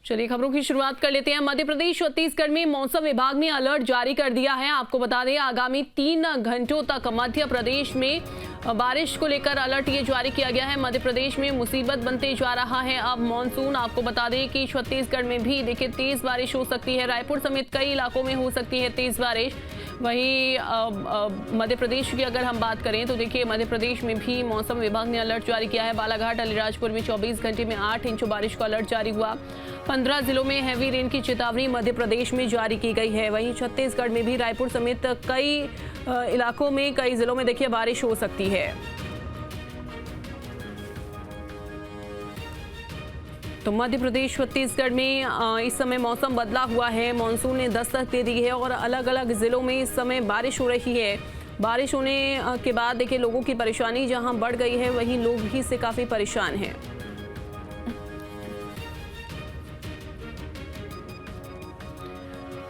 चलिए खबरों की शुरुआत कर लेते हैं। मध्य प्रदेश छत्तीसगढ़ में मौसम विभाग ने अलर्ट जारी कर दिया है। आपको बता दें आगामी 3 घंटों तक मध्य प्रदेश में बारिश को लेकर अलर्ट ये जारी किया गया है। मध्य प्रदेश में मुसीबत बनते जा रहा है अब मानसून। आपको बता दें कि छत्तीसगढ़ में भी देखिए तेज बारिश हो सकती है। रायपुर समेत कई इलाकों में हो सकती है तेज बारिश। वहीं मध्य प्रदेश की अगर हम बात करें तो देखिए मध्य प्रदेश में भी मौसम विभाग ने अलर्ट जारी किया है। बालाघाट अलीराजपुर में 24 घंटे में 8 इंच बारिश का अलर्ट जारी हुआ। 15 जिलों में हैवी रेन की चेतावनी मध्य प्रदेश में जारी की गई है। वहीं छत्तीसगढ़ में भी रायपुर समेत कई इलाकों में कई जिलों में देखिए बारिश हो सकती है। तो मध्य प्रदेश छत्तीसगढ़ में इस समय मौसम बदला हुआ है। मानसून ने दस्तक दे दी है और अलग अलग जिलों में इस समय बारिश हो रही है। बारिश होने के बाद देखिए लोगों की परेशानी जहां बढ़ गई है वहीं लोग भी इससे काफी परेशान हैं।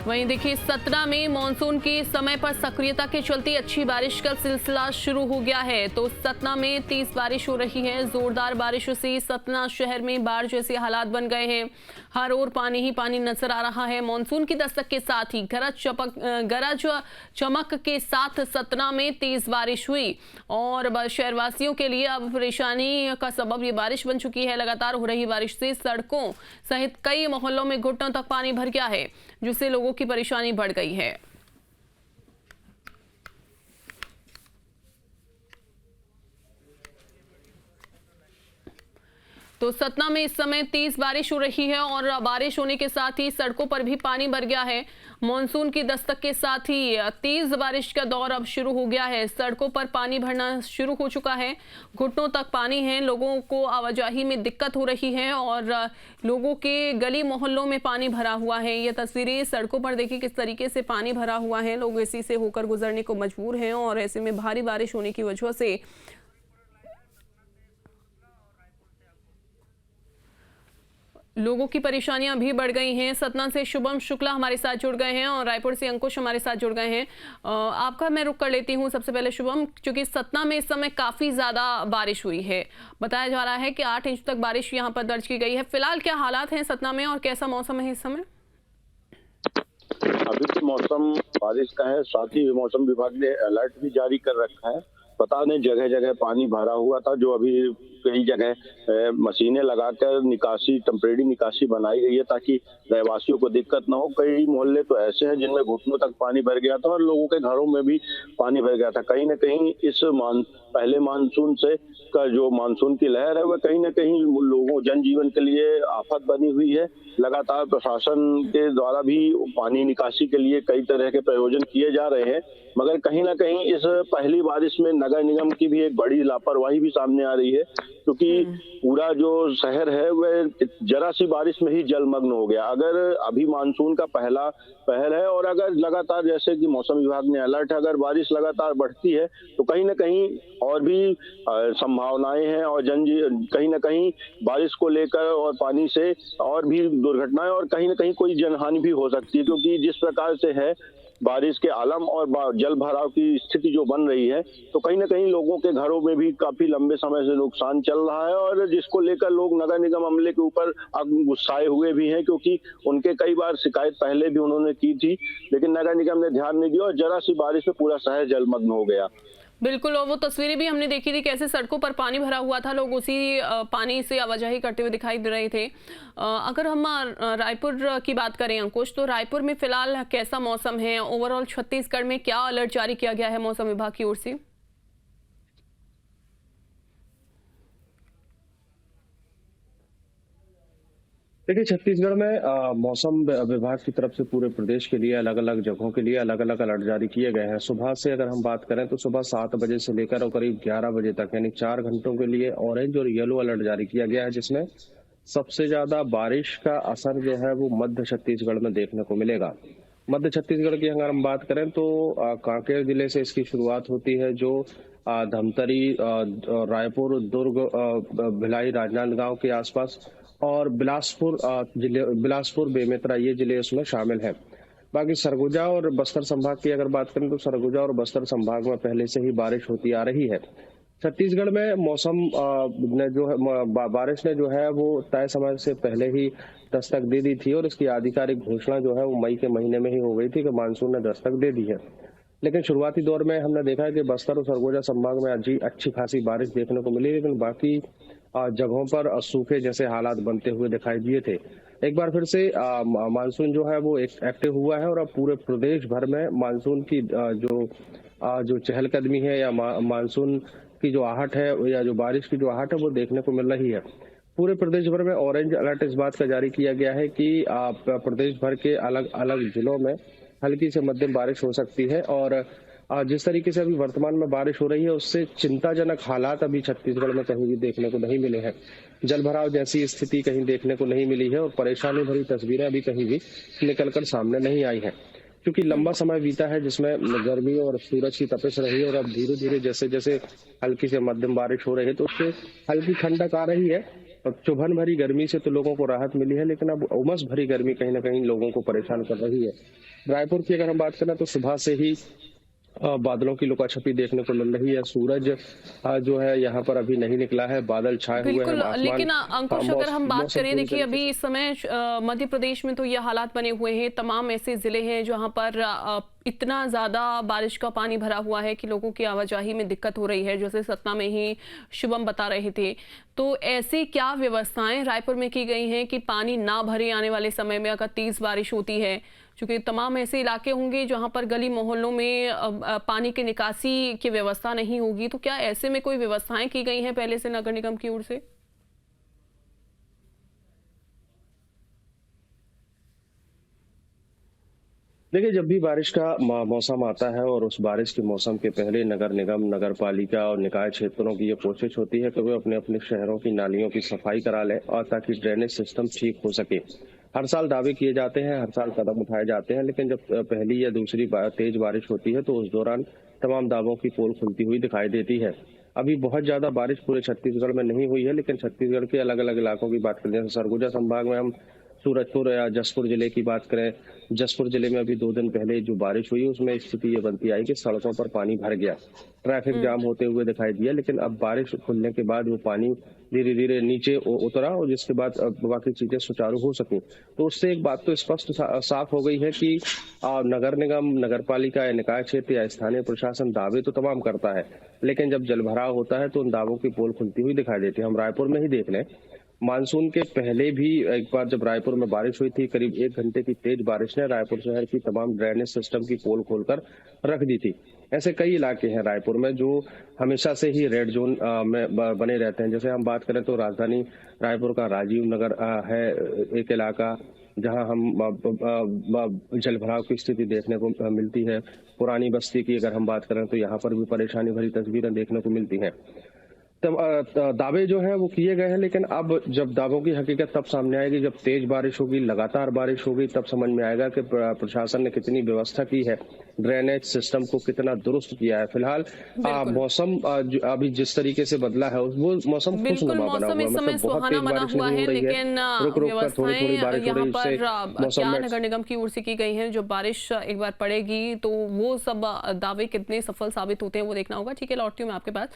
वहीं देखिए सतना में मानसून के समय पर सक्रियता के चलते अच्छी बारिश का सिलसिला शुरू हो गया है। तो सतना में तेज बारिश हो रही है। जोरदार बारिश से सतना शहर में बाढ़ जैसे हालात बन गए हैं। हर ओर पानी ही पानी नजर आ रहा है। मानसून की दस्तक के साथ ही गरज चमक के साथ सतना में तेज बारिश हुई और शहरवासियों के लिए अब परेशानी का सबब ये बारिश बन चुकी है। लगातार हो रही बारिश से सड़कों सहित कई मोहल्लों में घुटनों तक पानी भर गया है, जिससे लोगों की परेशानी बढ़ गई है। तो सतना में इस समय तेज बारिश हो रही है और बारिश होने के साथ ही सड़कों पर भी पानी भर गया है। मानसून की दस्तक के साथ ही तेज बारिश का दौर अब शुरू हो गया है। सड़कों पर पानी भरना शुरू हो चुका है। घुटनों तक पानी है। लोगों को आवाजाही में दिक्कत हो रही है और लोगों के गली मोहल्लों में पानी भरा हुआ है। ये तस्वीरें सड़कों पर देखिए किस तरीके से पानी भरा हुआ है। लोग इसी से होकर गुजरने को मजबूर हैं और ऐसे में भारी बारिश होने की वजह से लोगों की परेशानियां भी बढ़ गई हैं। सतना से शुभम शुक्ला हमारे साथ जुड़ गए हैं और रायपुर से अंकुश हमारे साथ जुड़ गए हैं। आपका मैं रुक कर लेती हूं सबसे पहले शुभम, क्योंकि सतना में इस समय काफी ज्यादा बारिश हुई है। बताया जा रहा है कि 8 इंच तक बारिश यहां पर दर्ज की गई है। फिलहाल क्या हालात हैं सतना में और कैसा मौसम है इस समय? अभी तो मौसम बारिश का है, साथ ही मौसम विभाग ने अलर्ट भी जारी कर रखा है। पता नहीं जगह जगह पानी भरा हुआ था, जो अभी कई जगह मशीनें लगाकर निकासी टेम्परेरी निकासी बनाई गई है ताकि रहवासियों को दिक्कत ना हो। कई मोहल्ले तो ऐसे हैं जिनमें घुटनों तक पानी भर गया था और लोगों के घरों में भी पानी भर गया था। कहीं न कहीं इस पहले मानसून से का जो मानसून की लहर है वह कहीं न कहीं लोगों जनजीवन के लिए आफत बनी हुई है। लगातार प्रशासन के द्वारा भी पानी निकासी के लिए कई तरह के प्रयोजन किए जा रहे हैं, मगर कहीं ना कहीं इस पहली बारिश में नगर निगम की भी एक बड़ी लापरवाही भी सामने आ रही है, क्योंकि पूरा जो शहर है वह जरा सी बारिश में ही जलमग्न हो गया। अगर अभी मानसून का पहला पहर है और अगर लगातार जैसे कि मौसम विभाग ने अलर्ट है, अगर बारिश लगातार बढ़ती है तो कहीं ना कहीं और भी संभावनाएं हैं और कहीं ना कहीं बारिश को लेकर और पानी से और भी दुर्घटनाएं और कहीं ना कहीं कोई जनहानि भी हो सकती है, क्योंकि जिस प्रकार से है बारिश के आलम और जल भराव की स्थिति जो बन रही है, तो कहीं ना कहीं लोगों के घरों में भी काफी लंबे समय से नुकसान चल रहा है और जिसको लेकर लोग नगर निगम अमले के ऊपर गुस्साए हुए भी हैं, क्योंकि उनके कई बार शिकायत पहले भी उन्होंने की थी, लेकिन नगर निगम ने ध्यान नहीं दिया और जरा सी बारिश में पूरा शहर जलमग्न हो गया। बिल्कुल, और वो तस्वीरें भी हमने देखी थी कैसे सड़कों पर पानी भरा हुआ था। लोग उसी पानी से आवाजाही करते हुए दिखाई दे रहे थे। अगर हम रायपुर की बात करें अंकुश, तो रायपुर में फिलहाल कैसा मौसम है? ओवरऑल छत्तीसगढ़ में क्या अलर्ट जारी किया गया है मौसम विभाग की ओर से? देखिए छत्तीसगढ़ में मौसम विभाग की तरफ से पूरे प्रदेश के लिए अलग अलग जगहों के लिए अलग अलग अलर्ट जारी किए गए हैं। सुबह से अगर हम बात करें तो सुबह 7 बजे से लेकर और करीब 11 बजे तक यानी 4 घंटों के लिए ऑरेंज और येलो अलर्ट जारी किया गया है, जिसमें सबसे ज्यादा बारिश का असर जो है वो मध्य छत्तीसगढ़ में देखने को मिलेगा। मध्य छत्तीसगढ़ की अगर हम बात करें तो कांकेर जिले से इसकी शुरुआत होती है, जो धमतरी, रायपुर, दुर्ग, भिलाई, राजनांदगांव के आसपास और बिलासपुर, बेमेतरा ये जिले इसमें शामिल हैं। बाकी सरगुजा और बस्तर संभाग की अगर बात करें तो सरगुजा और बस्तर संभाग में पहले से ही बारिश होती आ रही है। छत्तीसगढ़ में मौसम ने जो है बारिश ने जो है वो तय समय से पहले ही दस्तक दे दी थी, और इसकी आधिकारिक घोषणा जो है वो मई के महीने में ही हो गई थी कि मानसून ने दस्तक दे दी है। लेकिन शुरुआती दौर में हमने देखा है कि बस्तर और सरगोजा संभाग में अच्छी खासी बारिश देखने को मिली, लेकिन बाकी जगहों पर सूखे जैसे हालात बनते हुए दिखाई दिए थे। एक बार फिर से मानसून जो है वो एक्टिव हुआ है, और अब पूरे प्रदेश भर में मानसून की जो चहलकदमी है, या मानसून की जो आहट है, या जो बारिश की जो आहट है, वो देखने को मिल रही है। पूरे प्रदेश भर में ऑरेंज अलर्ट इस बात का जारी किया गया है कि प्रदेश भर के अलग अलग जिलों में हल्की से मध्यम बारिश हो सकती है, और जिस तरीके से अभी वर्तमान में बारिश हो रही है उससे चिंताजनक हालात अभी छत्तीसगढ़ में कहीं भी देखने को नहीं मिले हैं। जलभराव जैसी स्थिति कहीं देखने को नहीं मिली है, और परेशानी भरी तस्वीरें अभी कहीं भी निकलकर सामने नहीं आई हैं। क्योंकि लंबा समय बीता है जिसमें गर्मी और सूरज की तपिश रही है, और अब धीरे धीरे जैसे जैसे हल्की से मध्यम बारिश हो रही है तो उससे हल्की ठंडक आ रही है, और चुभन भरी गर्मी से तो लोगों को राहत मिली है, लेकिन अब उमस भरी गर्मी कहीं ना कहीं लोगों को परेशान कर रही है। रायपुर की अगर हम बात करें तो सुबह से ही बादलों की लुकाछपी देखने को मिल रही है। सूरज जो है यहाँ पर अभी नहीं निकला है, बादल छाए हुए हैं। बिल्कुल, लेकिन अंकुश अगर हम बात करें, देखिए अभी इस समय मध्य प्रदेश में तो ये हालात बने हुए हैं, तमाम ऐसे जिले हैं जहां पर इतना ज्यादा बारिश का पानी भरा हुआ है कि लोगों की आवाजाही में दिक्कत हो रही है, जैसे सतना में ही शुभम बता रहे थे। तो ऐसी क्या व्यवस्थाएं रायपुर में की गई हैं कि पानी ना भरे आने वाले समय में अगर तेज बारिश होती है, क्योंकि तमाम ऐसे इलाके होंगे जहां पर गली मोहल्लों में पानी की निकासी की व्यवस्था नहीं होगी, तो क्या ऐसे में कोई व्यवस्थाएं की गई हैं पहले से नगर निगम की ओर से? देखिए, जब भी बारिश का मौसम आता है और उस बारिश के मौसम के पहले नगर निगम, नगर पालिका और निकाय क्षेत्रों की ये कोशिश होती है कि वे अपने अपने शहरों की नालियों की सफाई करा लें, और ताकि ड्रेनेज सिस्टम ठीक हो सके। हर साल दावे किए जाते हैं, हर साल कदम उठाए जाते हैं, लेकिन जब पहली या दूसरी तेज बारिश होती है तो उस दौरान तमाम दावों की पोल खुलती हुई दिखाई देती है। अभी बहुत ज्यादा बारिश पूरे छत्तीसगढ़ में नहीं हुई है, लेकिन छत्तीसगढ़ के अलग अलग इलाकों की बात करें, जैसे सरगुजा संभाग में हम सूरजपुर या जसपुर जिले की बात करें, जसपुर जिले में अभी 2 दिन पहले जो बारिश हुई उसमें स्थिति ये बनती आई कि सड़कों पर पानी भर गया, ट्रैफिक जाम होते हुए दिखाई दिया। लेकिन अब बारिश खुलने के बाद वो पानी धीरे धीरे नीचे उतरा, और जिसके बाद बाकी चीजें सुचारू हो सकी। तो उससे एक बात तो स्पष्ट साफ हो गई है कि नगर निगम, नगर पालिका या निकाय क्षेत्र या स्थानीय प्रशासन दावे तो तमाम करता है, लेकिन जब जलभराव होता है तो उन दावों की पोल खुलती हुई दिखाई देती है। हम रायपुर में ही देख लें, मानसून के पहले भी एक बार जब रायपुर में बारिश हुई थी, करीब 1 घंटे की तेज बारिश ने रायपुर शहर की तमाम ड्रेनेज सिस्टम की पोल खोलकर रख दी थी। ऐसे कई इलाके हैं रायपुर में जो हमेशा से ही रेड जोन में बने रहते हैं। जैसे हम बात करें तो राजधानी रायपुर का राजीव नगर है एक इलाका, जहां हम जलभराव की स्थिति देखने को मिलती है। पुरानी बस्ती की अगर हम बात करें तो यहाँ पर भी परेशानी भरी तस्वीरें देखने को मिलती हैं। दावे जो है वो किए गए हैं, लेकिन अब जब दावों की हकीकत तब सामने आएगी जब तेज बारिश होगी, लगातार बारिश होगी, तब समझ में आएगा कि प्रशासन ने कितनी व्यवस्था की है, ड्रेनेज सिस्टम को कितना दुरुस्त किया है। फिलहाल मौसम अभी जिस तरीके से बदला है वो मौसम खुशनुमा बना हुआ है, मतलब बहुत तेज बारिश नहीं हो रही है, रुक रुक कर थोड़ी थोड़ी बारिश हो रही है। क्या नगर निगम की ओर से की गई है, जो बारिश एक बार पड़ेगी तो वो सब दावे कितने सफल साबित होते हैं वो देखना होगा। ठीक है, लौटती हूँ मैं आपके पास।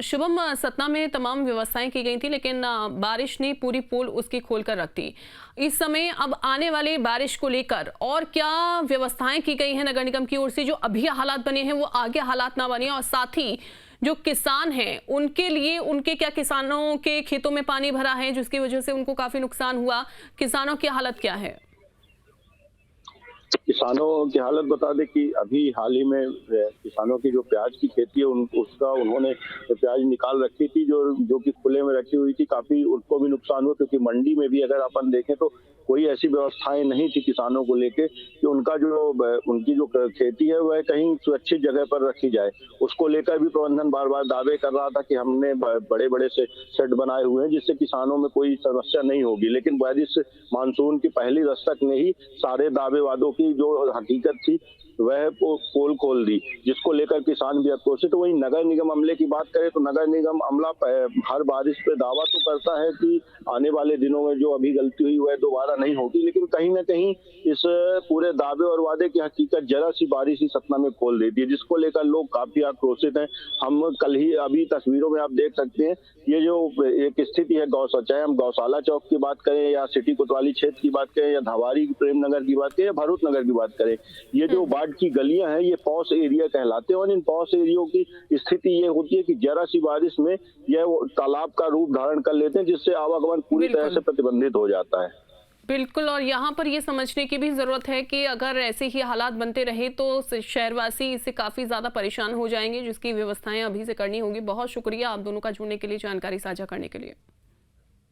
शुभम, सतना में तमाम व्यवस्थाएं की गई थी, लेकिन बारिश ने पूरी पोल उसकी खोलकर रख दी। इस समय अब आने वाले बारिश को लेकर और क्या व्यवस्थाएं की गई हैं नगर निगम की ओर से, जो अभी हालात बने हैं वो आगे हालात ना बने, और साथ ही जो किसान हैं उनके लिए, उनके क्या, किसानों के खेतों में पानी भरा है जिसकी वजह से उनको काफी नुकसान हुआ, किसानों की हालत क्या है? किसानों की हालत बता दें कि अभी हाल ही में किसानों की जो प्याज की खेती है उसका उन्होंने प्याज निकाल रखी थी, जो कि खुले में रखी हुई थी। काफी उनको भी नुकसान हुआ, क्योंकि मंडी में भी अगर अपन देखें तो कोई ऐसी व्यवस्थाएं नहीं थी किसानों को लेके कि उनकी जो खेती है वह कहीं सुरक्षित जगह पर रखी जाए। उसको लेकर भी प्रबंधन बार बार दावे कर रहा था कि हमने बड़े बड़े से शेड बनाए हुए हैं जिससे किसानों में कोई समस्या नहीं होगी, लेकिन बारिश मानसून की पहली दस्तक ने ही सारे दावे वादों की की जो हकीकत थी वह पोल खोल दी, जिसको लेकर किसान भी आक्रोशित। तो वहीं नगर निगम अमले की बात करें तो नगर निगम अमला हर बारिश पे दावा तो करता है कि आने वाले दिनों में जो अभी गलती हुई वह दोबारा नहीं होगी, लेकिन कहीं ना कहीं इस पूरे दावे और वादे की हकीकत जरा सी बारिश ही सतना में खोल देती है, जिसको लेकर लोग काफी आक्रोशित हैं। हम कल ही अभी तस्वीरों में आप देख सकते हैं ये जो एक स्थिति है चाहे हम गौशाला चौक की बात करें या सिटी कोतवाली क्षेत्र की बात करें या धवारी प्रेम नगर की बात करें या भरूच नगर की बात करें, ये जो बाढ़ की गलियां हैं ये पॉश एरिया कहलाते हैं और इन पॉश एरियो की स्थिति ये होती है कि जरा सी बारिश में यह तालाब का रूप धारण कर लेते हैं, जिससे आवागमन पूरी तरह से प्रतिबंधित हो जाता है। बिल्कुल, और यहाँ पर ये समझने की भी ज़रूरत है कि अगर ऐसे ही हालात बनते रहे तो शहरवासी इससे काफ़ी ज़्यादा परेशान हो जाएंगे, जिसकी व्यवस्थाएं अभी से करनी होगी। बहुत शुक्रिया आप दोनों का जुड़ने के लिए, जानकारी साझा करने के लिए।